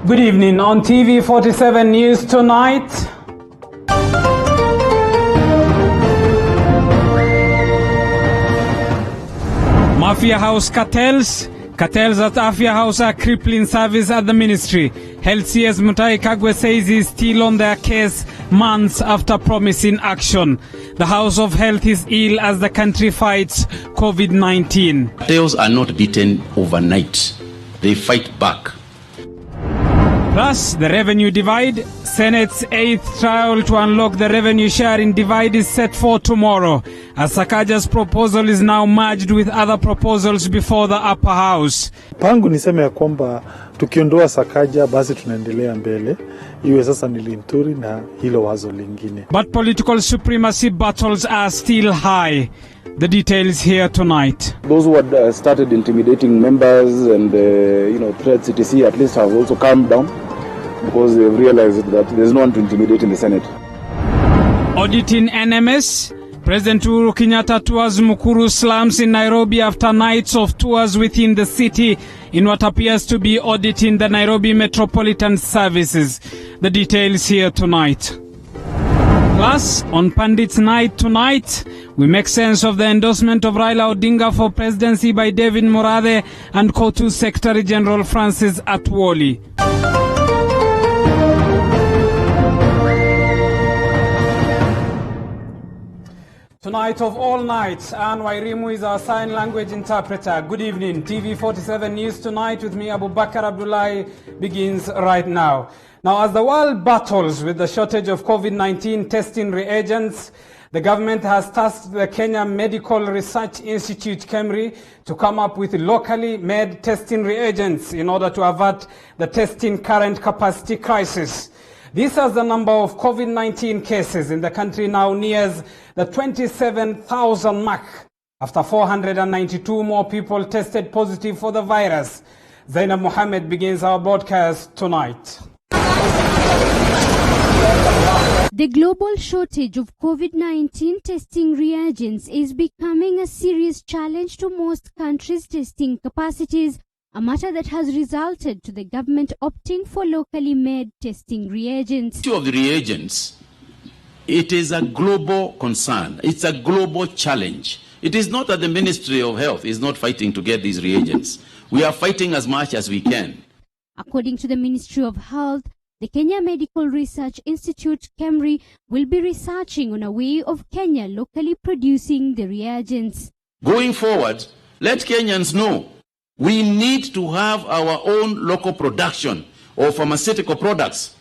Good evening. On TV47 News Tonight. Mafia House cartels. Cartels at Afia House are crippling service at the ministry. Health CS Mutahi Kagwe says he's still on their case months after promising action. The House of Health is ill as the country fights COVID-19. Cartels are not beaten overnight. They fight back. Plus, the revenue divide. Senate's 8th trial to unlock the revenue sharing divide is set for tomorrow, as Sakaja's proposal is now merged with other proposals before the upper house. Pangu niseme ya kwamba tukiondoa Sakaja basi tunaendelea mbele. Iwe sasa ni Linturi na hilo wazo lingine. But political supremacy battles are still high. The details here tonight. Those who had started intimidating members and threats etc. at least have also calmed down, because they've realized that there's no one to intimidate in the Senate. Auditing NMS. President Uhuru Kenyatta tours Mukuru slums in Nairobi after nights of tours within the city in what appears to be auditing the Nairobi Metropolitan Services. The details here tonight. Plus, on Pandit's Night tonight, we make sense of the endorsement of Raila Odinga for presidency by David Murathe and COTU Secretary General Francis Atwoli. Tonight of all nights, Anne Wairimu is our sign language interpreter. Good evening. TV47 News Tonight with me, Abubakar Abdullahi, begins right now. Now, as the world battles with the shortage of COVID-19 testing reagents, the government has tasked the Kenya Medical Research Institute, KEMRI, to come up with locally made testing reagents in order to avert the testing current capacity crisis. This, as the number of COVID-19 cases in the country now nears the 27,000 mark after 492 more people tested positive for the virus. Zainab Mohammed begins our broadcast tonight. The global shortage of COVID-19 testing reagents is becoming a serious challenge to most countries' testing capacities, a matter that has resulted to the government opting for locally made testing reagents. The issue of the reagents, it is a global concern. It's a global challenge. It is not that the Ministry of Health is not fighting to get these reagents. We are fighting as much as we can. According to the Ministry of Health, the Kenya Medical Research Institute, KEMRI, will be researching on a way of Kenya locally producing the reagents. Going forward, let Kenyans know we need to have our own local production of pharmaceutical products.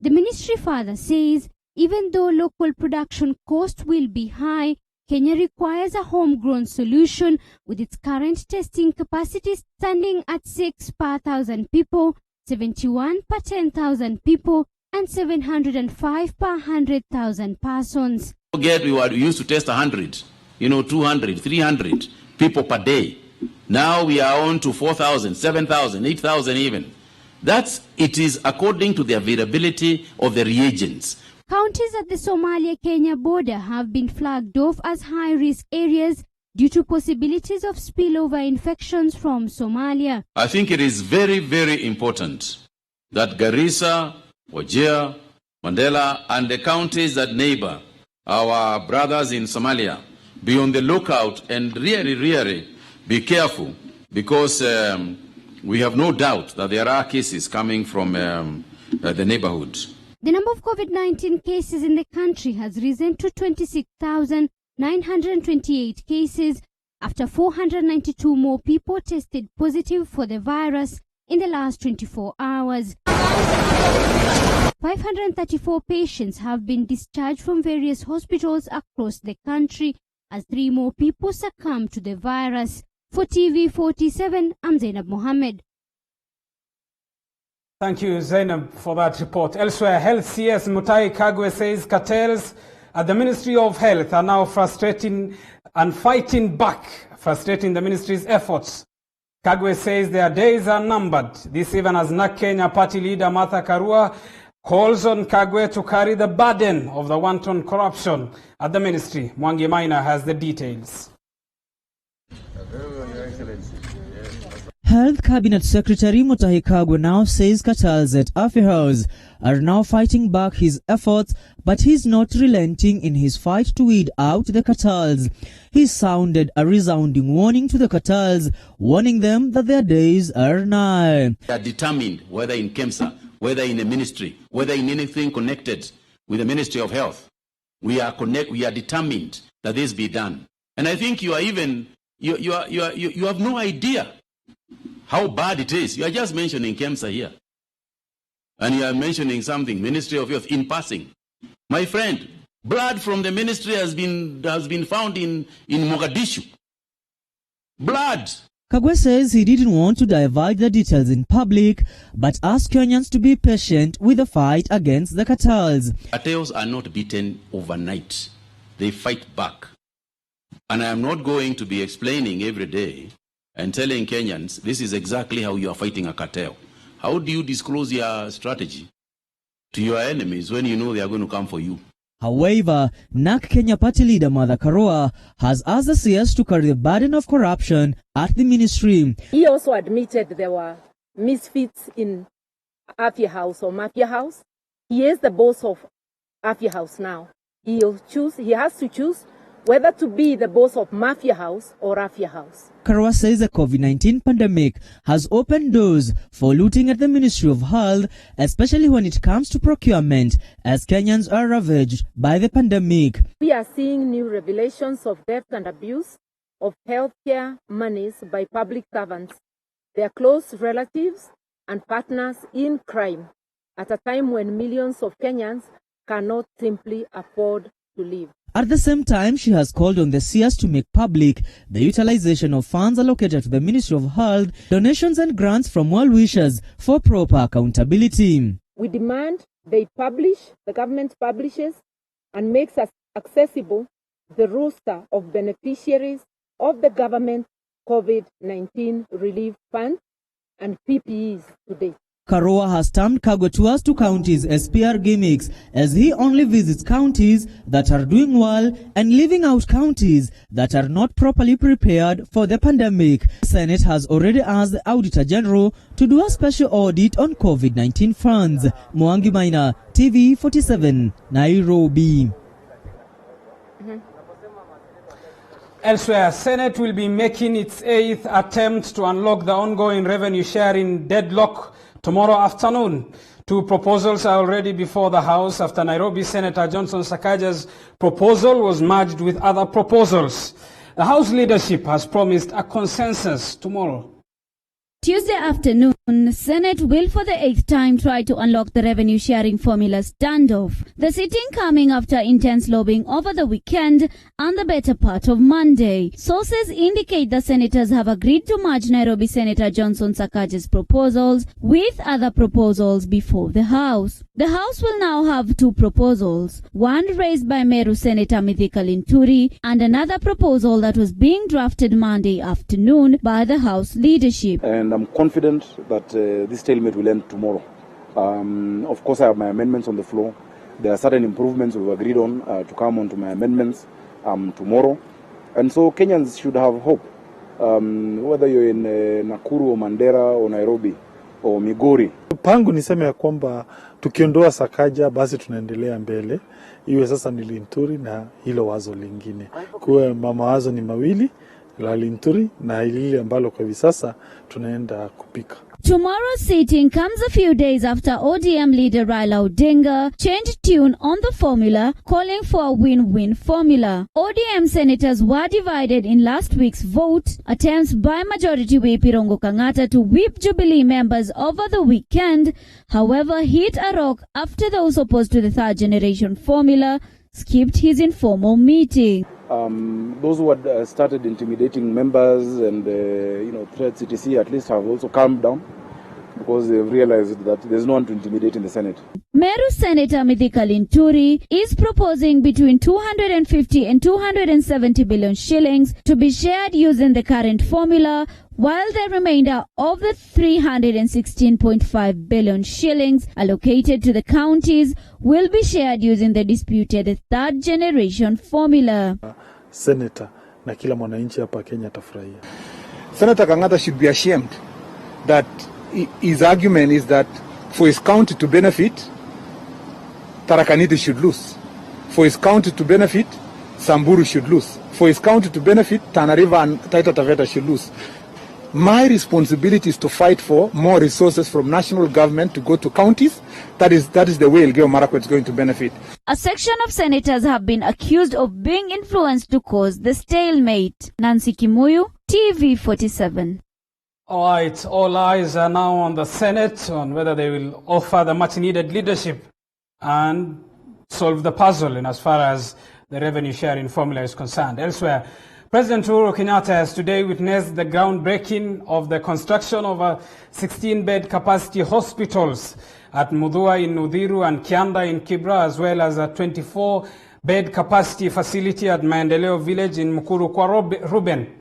The ministry further says, even though local production cost will be high, Kenya requires a homegrown solution, with its current testing capacity standing at 6 per 1,000 people, 71 per 10,000 people, and 705 per 100,000 persons. Forget we used to test 100, 200, 300 people per day. Now we are on to 4,000, 7,000, 8,000 even. It is according to the availability of the reagents. Counties at the Somalia-Kenya border have been flagged off as high-risk areas due to possibilities of spillover infections from Somalia. I think it is very, very important that Garissa, Wajir, Mandela, and the counties that neighbor our brothers in Somalia be on the lookout and really be careful, because we have no doubt that there are cases coming from the neighborhood. The number of COVID-19 cases in the country has risen to 26,928 cases after 492 more people tested positive for the virus in the last 24 hours. 534 patients have been discharged from various hospitals across the country as 3 more people succumbed to the virus. For TV47, I'm Zainab Mohammed. Thank you, Zainab, for that report. Elsewhere, Health CS Mutahi Kagwe says cartels at the Ministry of Health are now frustrating and fighting back, frustrating the ministry's efforts. Kagwe says their days are numbered. This even as NAK Kenya party leader Martha Karua calls on Kagwe to carry the burden of the wanton corruption at the ministry. Mwangi Maina has the details. Health Cabinet Secretary Mutahi Kagwe now says cartels at Afya House are now fighting back his efforts, but he's not relenting in his fight to weed out the cartels. He sounded a resounding warning to the cartels, warning them that their days are nigh. They are determined, whether in KEMSA, whether in a ministry, whether in anything connected with the Ministry of Health, we are determined that this be done. And I think you have no idea how bad it is. You are just mentioning KEMSA here. And you are mentioning something, Ministry of Health, in passing. My friend, blood from the ministry has been found in Mogadishu. Blood. Kagwe says he didn't want to divulge the details in public, but asked Kenyans to be patient with the fight against the cartels. Cartels are not beaten overnight. They fight back. And I am not going to be explaining every day and telling Kenyans, this is exactly how you are fighting a cartel. How do you disclose your strategy to your enemies when you know they are going to come for you? However, NAK Kenya Party leader Martha Karua has asked the CS to carry the burden of corruption at the ministry. He also admitted there were misfits in Afya House or Mafia House. He is the boss of Afya House now. He has to choose whether to be the boss of Mafia House or Afya House. Karua says the COVID-19 pandemic has opened doors for looting at the Ministry of Health, especially when it comes to procurement, as Kenyans are ravaged by the pandemic. We are seeing new revelations of theft and abuse of healthcare monies by public servants, their close relatives and partners in crime, at a time when millions of Kenyans cannot simply afford to live. At the same time, she has called on the CS to make public the utilization of funds allocated to the Ministry of Health, donations and grants from well-wishers for proper accountability. We demand the government publishes and makes accessible the roster of beneficiaries of the government COVID-19 relief fund and PPEs today. Karua has termed Kagwe tours to counties as PR gimmicks, as he only visits counties that are doing well and leaving out counties that are not properly prepared for the pandemic. The Senate has already asked the Auditor General to do a special audit on COVID-19 funds. Mwangi Maina, TV47, Nairobi. Elsewhere, Senate will be making its 8th attempt to unlock the ongoing revenue sharing deadlock tomorrow afternoon. 2 proposals are already before the House after Nairobi Senator Johnson Sakaja's proposal was merged with other proposals. The House leadership has promised a consensus tomorrow. Tuesday afternoon, Senate will for the 8th time try to unlock the revenue sharing formula standoff. The sitting coming after intense lobbying over the weekend and the better part of Monday. Sources indicate the senators have agreed to merge Nairobi Senator Johnson Sakaja's proposals with other proposals before the House. The House will now have 2 proposals, one raised by Meru Senator Mithika Linturi and another proposal that was being drafted Monday afternoon by the House leadership. And I'm confident that this stalemate will end tomorrow. Of course, I have my amendments on the floor. There are certain improvements we've agreed on to come onto my amendments tomorrow. And so Kenyans should have hope. Whether you're in Nakuru or Mandera or Nairobi or Migori. Pangu niseme ya kwamba tukiondoa Sakaja basi tunaendelea mbele. Iwe sasa ni Linturi na hilo wazo lingine. Kwa mama wazo ni mawili, la Linturi na hili ambalo kwa hivi sasa tunaenda kupika. Tomorrow's sitting comes a few days after ODM leader Raila Odinga changed tune on the formula, calling for a win-win formula. ODM senators were divided in last week's vote. Attempts by Majority Whip Irongo Kangata to whip Jubilee members over the weekend, however, hit a rock after those opposed to the third-generation formula skipped his informal meeting. Those who had started intimidating members and threats etc. at least have also calmed down because they've realized that there's no one to intimidate in the Senate. Meru Senator Mithika Linturi is proposing between 250 and 270 billion shillings to be shared using the current formula, while the remainder of the 316.5 billion shillings allocated to the counties will be shared using the disputed third generation formula. Senator na kila mwananchi hapa Kenya atafurahia. Senator Kangata should be ashamed that his argument is that for his county to benefit, Tharaka Nithi should lose. For his county to benefit, Samburu should lose. For his county to benefit, Tana River and Taita Taveta should lose. My responsibility is to fight for more resources from national government to go to counties. That is the way Elgeyo Marakwet is going to benefit. A section of senators have been accused of being influenced to cause the stalemate. Nancy Kimuyu, TV47. All right, all eyes are now on the Senate on whether they will offer the much-needed leadership and solve the puzzle in as far as the revenue sharing formula is concerned. Elsewhere, President Uhuru Kenyatta has today witnessed the groundbreaking of the construction of a 16-bed capacity hospitals at Mudhua in Udhiru and Kianda in Kibra, as well as a 24-bed capacity facility at Maendeleo Village in Mukuru kwa Ruben.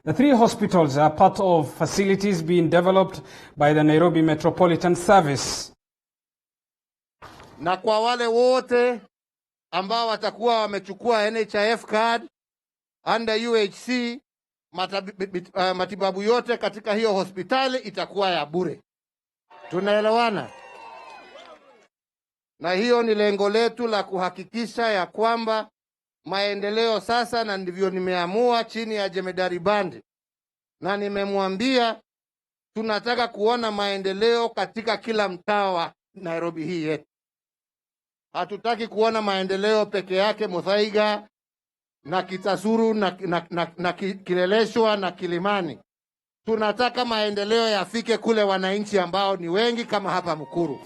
The three hospitals are part of facilities being developed by the Nairobi Metropolitan Service. Na kwa wale wote ambao watakuwa wamechukua NHIF card under UHC, matibabu yote katika hiyo hospitali itakuwa ya bure. Tunaelewana? Na hiyo ni lengo letu la kuhakikisha ya kwamba maendeleo sasa, na ndivyo nimeamua chini ya Jemedari Bandi, na nimemwambia tunataka kuona maendeleo katika kila mtaa wa Nairobi hii yetu. Hatutaki kuona maendeleo peke yake Muthaiga na Kitasuru na Kileleshwa na Kilimani. Tunataka maendeleo yafike kule wananchi ambao ni wengi kama hapa Mukuru.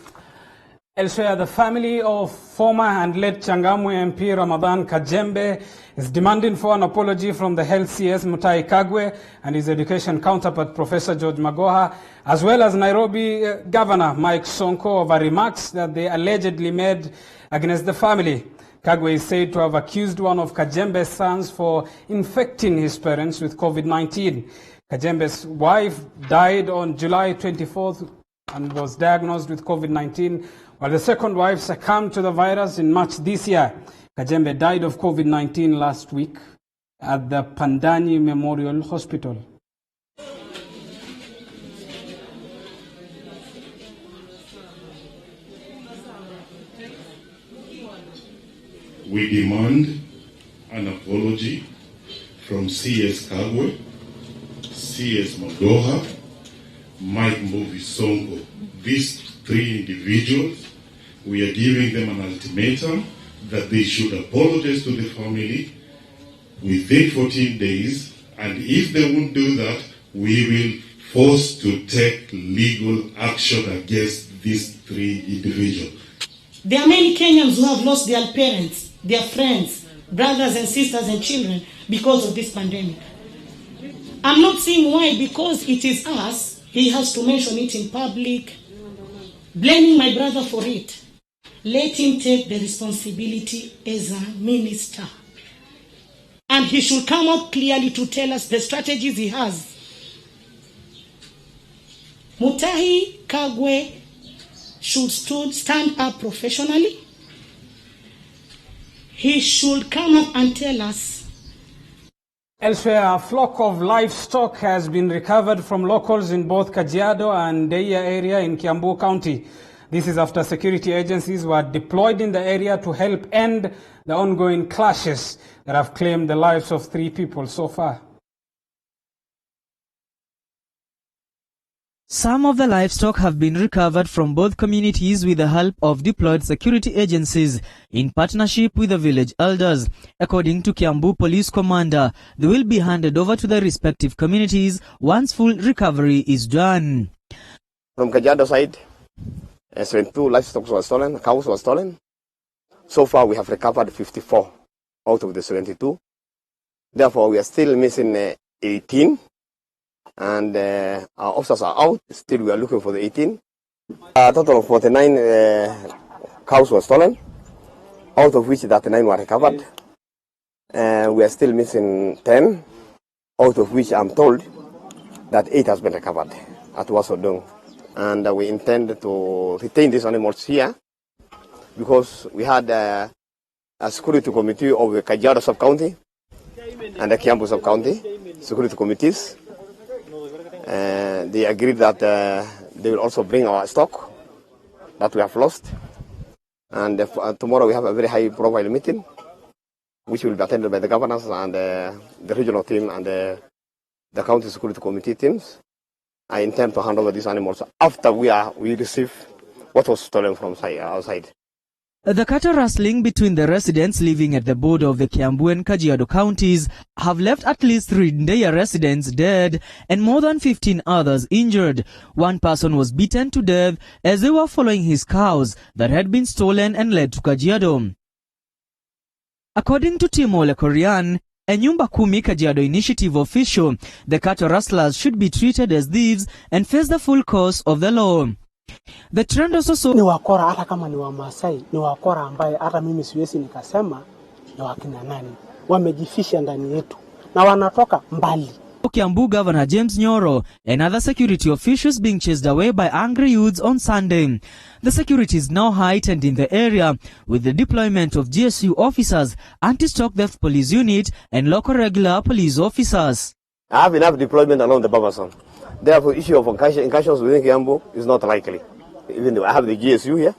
Elsewhere, the family of former and late Changamwe MP Ramadan Kajembe is demanding for an apology from the Health CS Mutahi Kagwe and his education counterpart Professor George Magoha, as well as Nairobi Governor Mike Sonko, over remarks that they allegedly made against the family. Kagwe is said to have accused one of Kajembe's sons for infecting his parents with COVID-19. Kajembe's wife died on July 24th and was diagnosed with COVID-19, while the second wife succumbed to the virus in March this year. Kajembe died of COVID-19 last week at the Pandani Memorial Hospital. We demand an apology from CS Kagwe, CS Magoha, Mike Mbuvi Sonko. These three individuals, we are giving them an ultimatum that they should apologize to the family within 14 days, and if they won't do that, we will force to take legal action against these three individuals. There are many Kenyans who have lost their parents, their friends, brothers and sisters and children because of this pandemic. I'm not seeing why, because it is us, he has to mention it in public, blaming my brother for it. Let him take the responsibility as a minister. And he should come up clearly to tell us the strategies he has. Mutahi Kagwe should stand up professionally. He should come up and tell us. Elsewhere, a flock of livestock has been recovered from locals in both Kajiado and Deia area in Kiambu County. This is after security agencies were deployed in the area to help end the ongoing clashes that have claimed the lives of 3 people so far. Some of the livestock have been recovered from both communities with the help of deployed security agencies in partnership with the village elders. According to Kiambu Police Commander, they will be handed over to the respective communities once full recovery is done. From Kajiado side, 72 livestock were stolen, cows were stolen. So far we have recovered 54 out of the 72. Therefore we are still missing 18. And our officers are out. Still, we are looking for the 18. A total of 49 cows were stolen, out of which 39 were recovered. We are still missing 10, out of which I'm told that 8 has been recovered at Wasodong. And we intend to retain these animals here because we had a security committee of the Kajiado sub-county and the Kiambu sub-county security committees. They agreed that they will also bring our stock that we have lost. And tomorrow we have a very high-profile meeting, which will be attended by the governors and the regional team and the county security committee teams. I intend to hand over these animals after we receive what was stolen from outside. The cattle rustling between the residents living at the border of the Kiambu and Kajiado counties have left at least 3 Ndeya residents dead and more than 15 others injured. One person was beaten to death as they were following his cows that had been stolen and led to Kajiado. According to Timo Lekorian, a Nyumba Kumi Kajiado initiative official, the cattle rustlers should be treated as thieves and face the full course of the law. The trend also saw ni wakora, hata kama ni wa Masai, ni wakora ambaye hata mimi siwezi nikasema ni wakina nani. Wamejifisha ndani yetu na wanatoka mbali. Kiambu Governor James Nyoro and other security officials being chased away by angry youths on Sunday. The security is now heightened in the area with the deployment of GSU officers, anti-stock theft police unit and local regular police officers. I have enough deployment along the Babason. Therefore, issue of incursions within Kiambu is not likely. Even though I have the GSU here,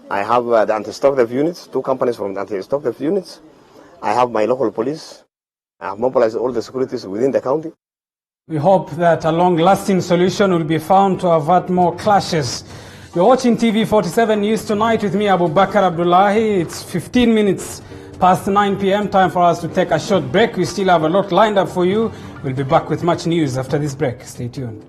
I have the anti-stock theft units, 2 companies from the anti-stock theft units. I have my local police. I have mobilized all the securities within the county. We hope that a long-lasting solution will be found to avert more clashes. You're watching TV47 News Tonight with me, Abu Bakar Abdullahi. It's 15 minutes past 9 p.m. Time for us to take a short break. We still have a lot lined up for you. We'll be back with much news after this break. Stay tuned.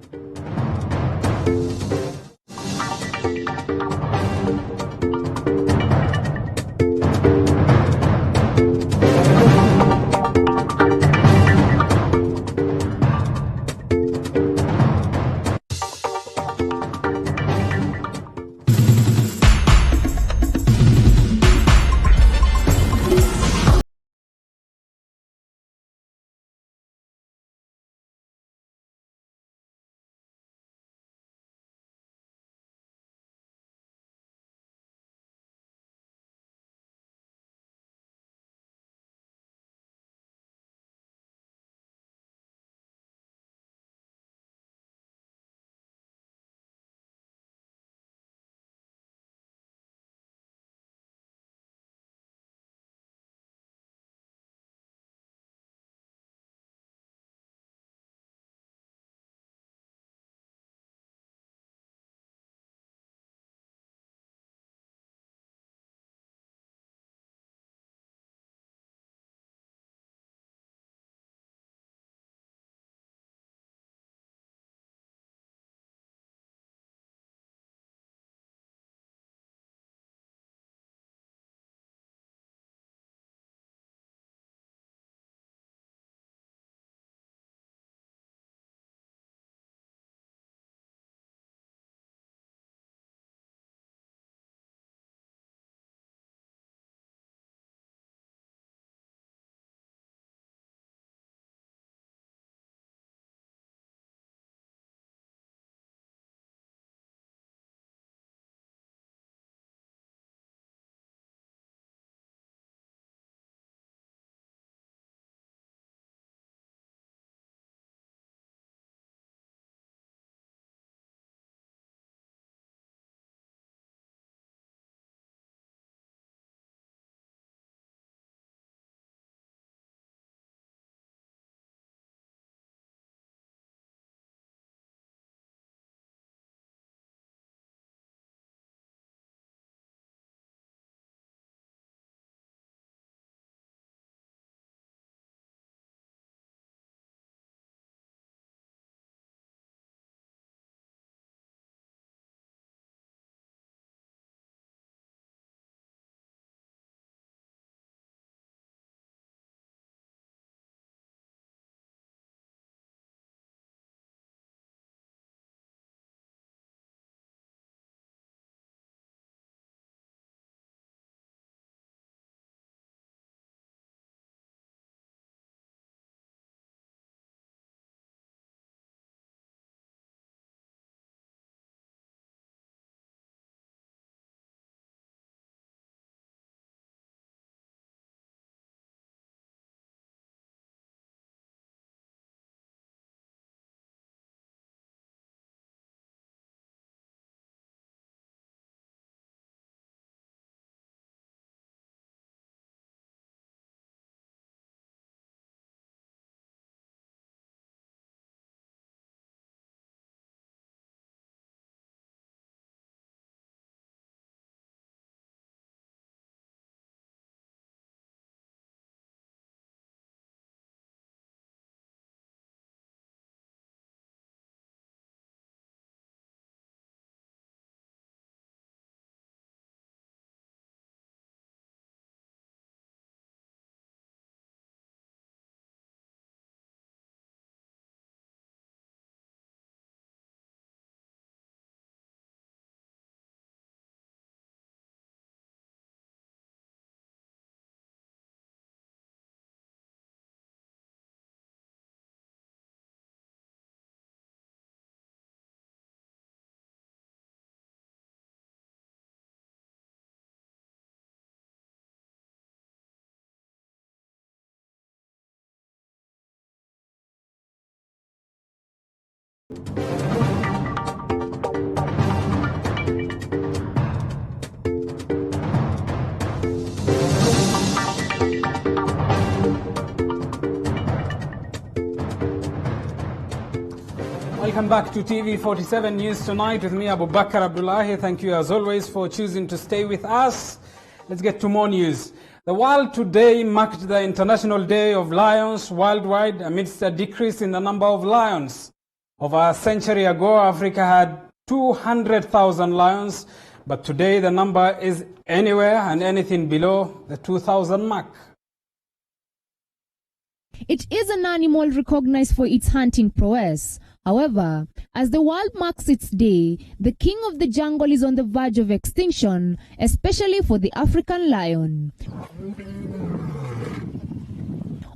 Welcome back to TV47 News Tonight with me, Abu Bakar Abdullahi. Thank you as always for choosing to stay with us. Let's get to more news. The world today marked the International Day of Lions worldwide amidst a decrease in the number of lions. Over a century ago, Africa had 200,000 lions, but today the number is anywhere and anything below the 2,000 mark. It is an animal recognized for its hunting prowess. However, as the world marks its day, the king of the jungle is on the verge of extinction, especially for the African lion.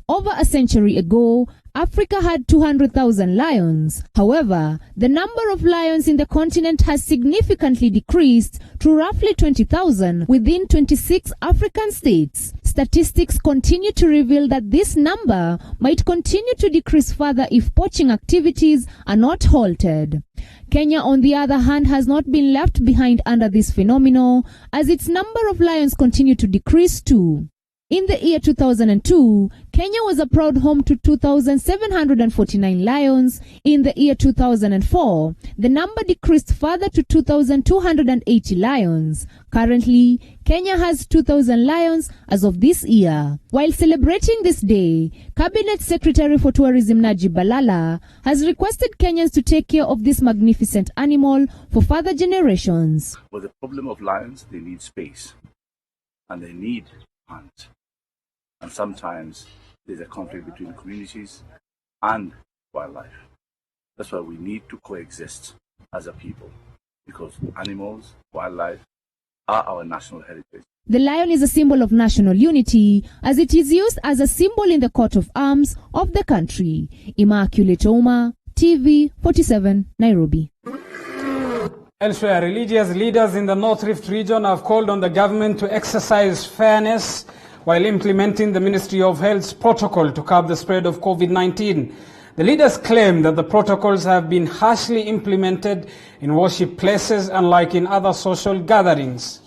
Over a century ago, Africa had 200,000 lions. However, the number of lions in the continent has significantly decreased to roughly 20,000 within 26 African states. Statistics continue to reveal that this number might continue to decrease further if poaching activities are not halted. Kenya, on the other hand, has not been left behind under this phenomenon, as its number of lions continue to decrease too. In the year 2002, Kenya was a proud home to 2,749 lions. In the year 2004, the number decreased further to 2,280 lions. Currently, Kenya has 2,000 lions as of this year. While celebrating this day, Cabinet Secretary for Tourism Najib Balala has requested Kenyans to take care of this magnificent animal for further generations. For the problem of lions, they need space and they need hunt. And sometimes there's a conflict between communities and wildlife. That's why we need to coexist as a people, because animals, wildlife are our national heritage. The lion is a symbol of national unity, as it is used as a symbol in the coat of arms of the country. Immaculate Oma, TV47, Nairobi. Elsewhere, religious leaders in the North Rift region have called on the government to exercise fairness while implementing the Ministry of Health's protocol to curb the spread of COVID-19. The leaders claim that the protocols have been harshly implemented in worship places, unlike in other social gatherings.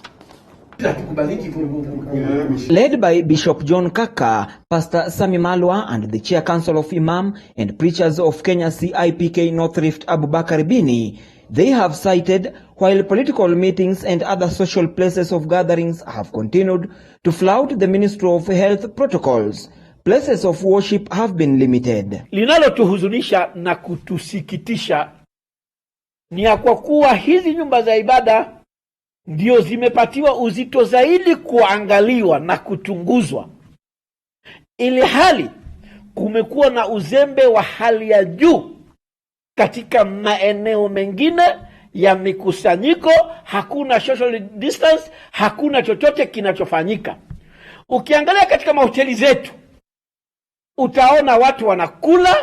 Led by Bishop John Kaka, Pastor Sami Malwa, and the Chair Council of Imam and Preachers of Kenya CIPK North Rift Abu Bakar Bini, they have cited while political meetings and other social places of gatherings have continued to flout the Ministry of Health protocols, places of worship have been limited. Linalotuhuzunisha na kutusikitisha ni ya kwa kuwa hizi nyumba za ibada ndio zimepatiwa uzito zaidi kuangaliwa na kuchunguzwa, ili hali kumekuwa na uzembe wa hali ya juu katika maeneo mengine ya mikusanyiko. Hakuna social distance, hakuna chochote kinachofanyika. Ukiangalia katika mahoteli zetu, utaona watu wanakula,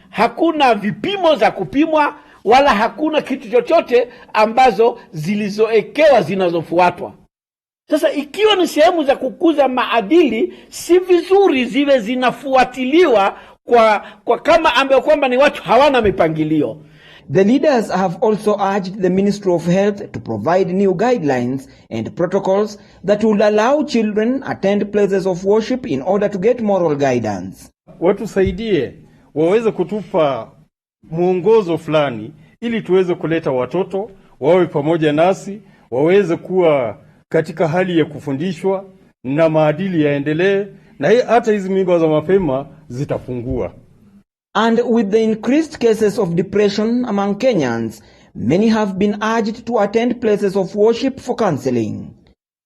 hakuna vipimo za kupimwa, wala hakuna kitu chochote ambazo zilizoekewa zinazofuatwa. Sasa ikiwa ni sehemu za kukuza maadili, si vizuri ziwe zinafuatiliwa kwa kama ambayo kwamba ni watu hawana mipangilio. The leaders have also urged the Ministry of Health to provide new guidelines and protocols that will allow children attend places of worship in order to get moral guidance. Watusaidie, waweze kutupa mwongozo fulani ili tuweze kuleta watoto wawe pamoja nasi, waweze kuwa katika hali ya kufundishwa na maadili yaendelee, na hata hizi mimba za mapema zitafungua. And with the increased cases of depression among Kenyans, many have been urged to attend places of worship for counseling.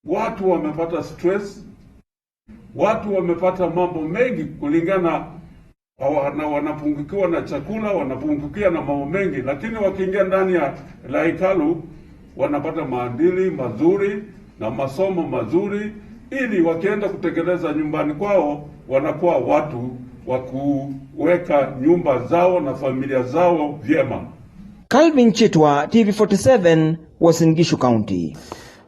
Watu wamepata stress, watu wamepata mambo mengi kulingana na wanapungukiwa na chakula, wanapungukia na mambo mengi, lakini wakiingia ndani ya hekalu wanapata maadili mazuri na masomo mazuri, ili wakienda kutekeleza nyumbani kwao wanakuwa watu wa kuweka nyumba zao na familia zao vyema. Calvin Chitwa, TV47, Uasin Gishu County.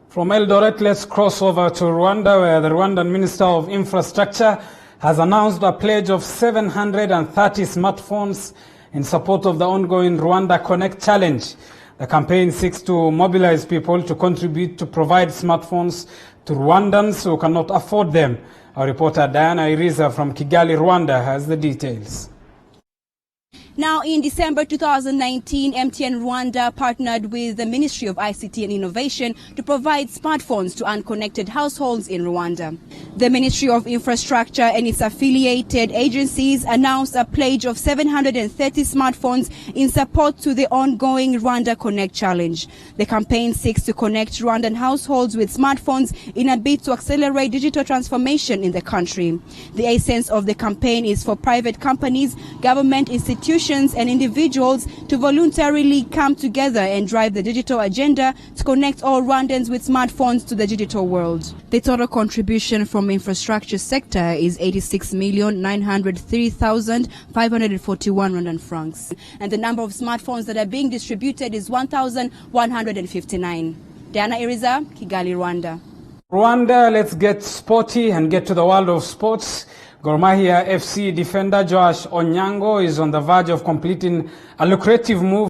From Eldoret, let's cross over to Rwanda, where the Rwandan Minister of Infrastructure has announced a pledge of 730 smartphones in support of the ongoing Rwanda Connect Challenge. The campaign seeks to mobilize people to contribute to provide smartphones to Rwandans who cannot afford them. Our reporter Diana Iriza from Kigali, Rwanda has the details. Now, in December 2019, MTN Rwanda partnered with the Ministry of ICT and Innovation to provide smartphones to unconnected households in Rwanda. The Ministry of Infrastructure and its affiliated agencies announced a pledge of 730 smartphones in support to the ongoing Rwanda Connect Challenge. The campaign seeks to connect Rwandan households with smartphones in a bid to accelerate digital transformation in the country. The essence of the campaign is for private companies, government institutions, and individuals to voluntarily come together and drive the digital agenda to connect all Rwandans with smartphones to the digital world. The total contribution from infrastructure sector is 86,903,541 Rwandan francs. And the number of smartphones that are being distributed is 1,159. Diana Iriza, Kigali, Rwanda. Rwanda, let's get sporty and get to the world of sports. Gor Mahia FC defender Joash Onyango is on the verge of completing a lucrative move